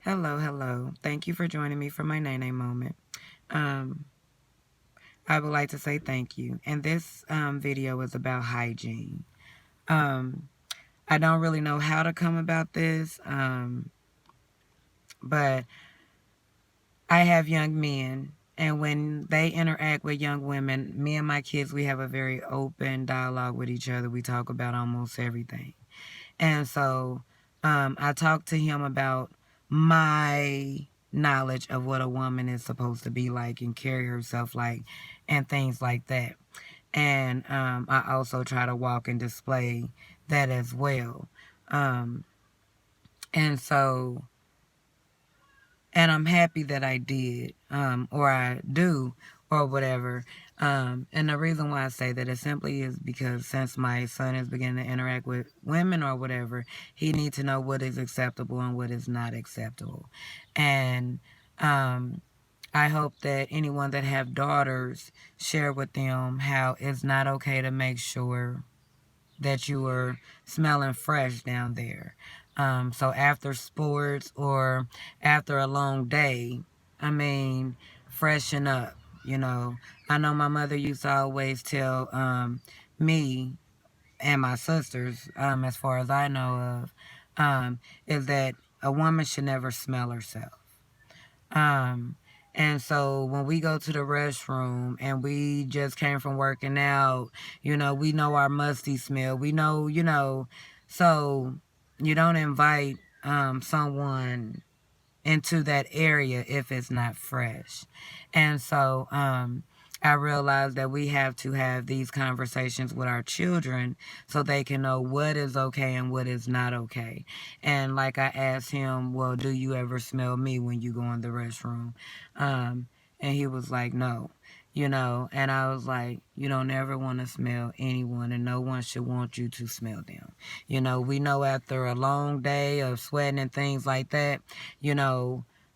Hello, hello. Thank you for joining me for my Nene moment. Um, I would like to say thank you. And this video is about hygiene. Um, I don't really know how to come about this, but I have young men. And when they interact with young women, me and my kids, we have a very open dialogue with each other. We talk about almost everything. And so I talked to him about my knowledge of what a woman is supposed to be like and carry herself like and things like that. And I also try to walk and display that as well. Um, and so and I'm happy that I did, or I do, or whatever. And the reason why I say that is simply is because since my son is beginning to interact with women or whatever, he needs to know what is acceptable and what is not acceptable. And um, I hope that anyone that have daughters share with them how it's not okay to make sure that you were smelling fresh down there. So after sports or after a long day, I mean, freshen up, you know. I know my mother used to always tell me and my sisters, as far as I know of, is that a woman should never smell herself. Um, and so when we go to the restroom and we just came from working out, we know our musty smell. We know, so you don't invite someone into that area if it's not fresh. And so I realized that we have to have these conversations with our children so they can know what is okay and what is not okay. And like I asked him, well, do you ever smell me when you go in the restroom? Um, and he was like, no. And I was like, you don't ever want to smell anyone, and no one should want you to smell them. We know after a long day of sweating and things like that,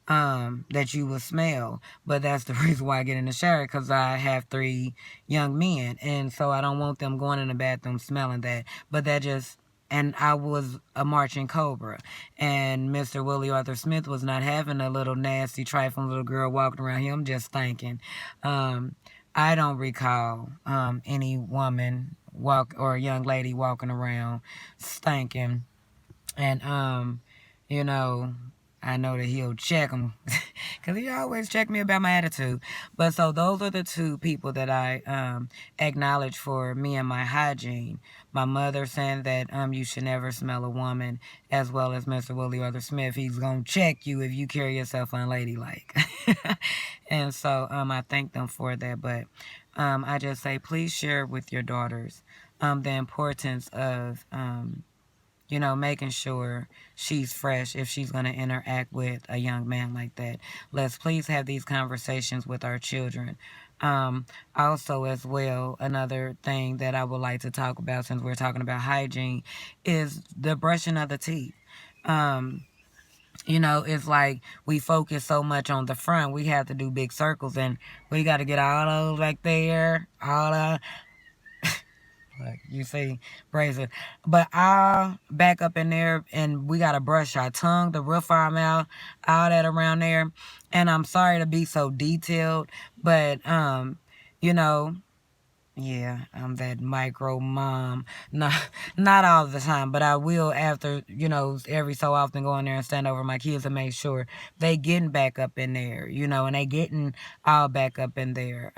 that you will smell. But that's the reason why I get in the shower, because I have 3 young men. And so I don't want them going in the bathroom smelling that. But that just, and I was a marching cobra. And Mr. Willie Arthur Smith was not having a little nasty, trifling little girl walking around him just stinking. I don't recall any woman or a young lady walking around stinking. And you know, I know that he'll check them because he always check me about my attitude. But so those are the 2 people that I acknowledge for me and my hygiene. My mother saying that you should never smell a woman, as well as Mr. Willie Arthur Smith. He's gonna check you if you carry yourself unladylike. And so I thank them for that. But I just say please share with your daughters the importance of making sure she's fresh if she's going to interact with a young man like that. Let's please have these conversations with our children. Also, as well, another thing that I would like to talk about, since we're talking about hygiene, is the brushing of the teeth. It's like we focus so much on the front, we have to do big circles, and we got to get all those back there, all the like you see, brazen. But I'll back up in there and we gotta brush our tongue, the roof of our mouth, all that around there. And I'm sorry to be so detailed, but you know, yeah, I'm that micro mom. Not all the time, but I will after, every so often go in there and stand over my kids and make sure they getting back up in there, and they getting all back up in there.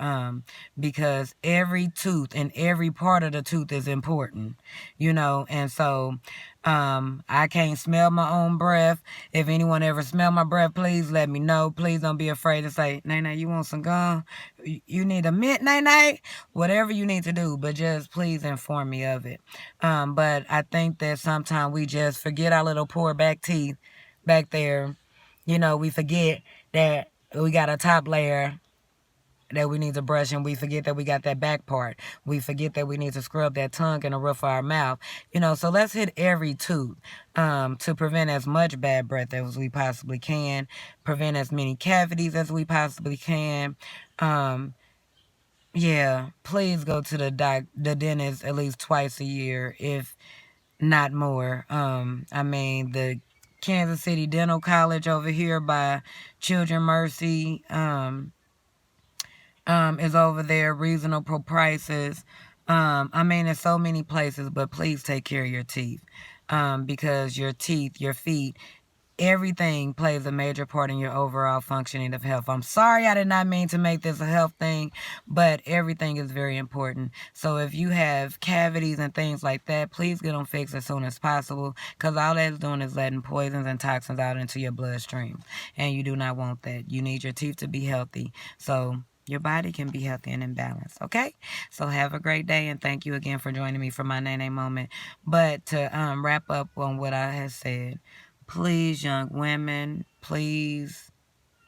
Because every tooth and every part of the tooth is important, and so I can't smell my own breath. If anyone ever smell my breath, please let me know. Please don't be afraid to say, Nene, you want some gum? You need a mint, Nene? Whatever you need to do, but just please inform me of it. But I think that sometimes we just forget our little poor back teeth back there. We forget that we got a top layer that we need to brush, and we forget that we got that back part. We forget that we need to scrub that tongue and the roof of our mouth. So let's hit every tooth to prevent as much bad breath as we possibly can, prevent as many cavities as we possibly can. Yeah, please go to the dentist at least twice a year, if not more. I mean, the Kansas City Dental College over here by Children Mercy. Is over there, reasonable prices. I mean, there's so many places, but please take care of your teeth. Because your teeth, your feet, everything plays a major part in your overall functioning of health. I'm sorry I did not mean to make this a health thing, but everything is very important. So if you have cavities and things like that, please get them fixed as soon as possible, because all that's doing is letting poisons and toxins out into your bloodstream, and you do not want that. You need your teeth to be healthy, so your body can be healthy and in balance. Okay? So have a great day, and thank you again for joining me for my Nene moment. But to wrap up on what I had said, please, young women, please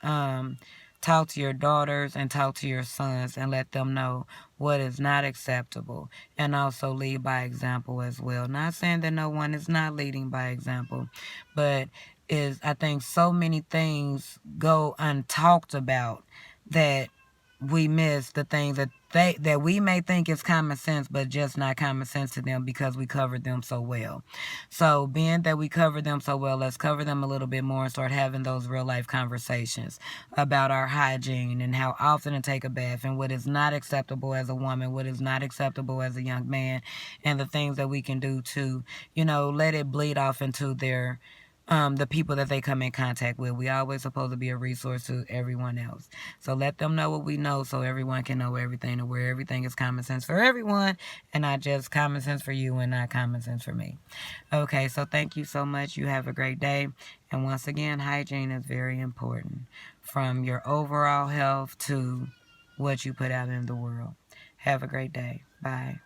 um, talk to your daughters and talk to your sons and let them know what is not acceptable, and also lead by example as well. Not saying that no one is not leading by example, but I think so many things go untalked about that we miss the things that we may think is common sense, but just not common sense to them because we covered them so well. So being that we covered them so well, let's cover them a little bit more and start having those real life conversations about our hygiene and how often to take a bath and what is not acceptable as a woman, what is not acceptable as a young man, and the things that we can do to, let it bleed off into the people that they come in contact with. We always supposed to be a resource to everyone else. So let them know what we know so everyone can know everything, and where everything is common sense for everyone and not just common sense for you and not common sense for me. Okay, so thank you so much. You have a great day. And once again, hygiene is very important, from your overall health to what you put out in the world. Have a great day. Bye.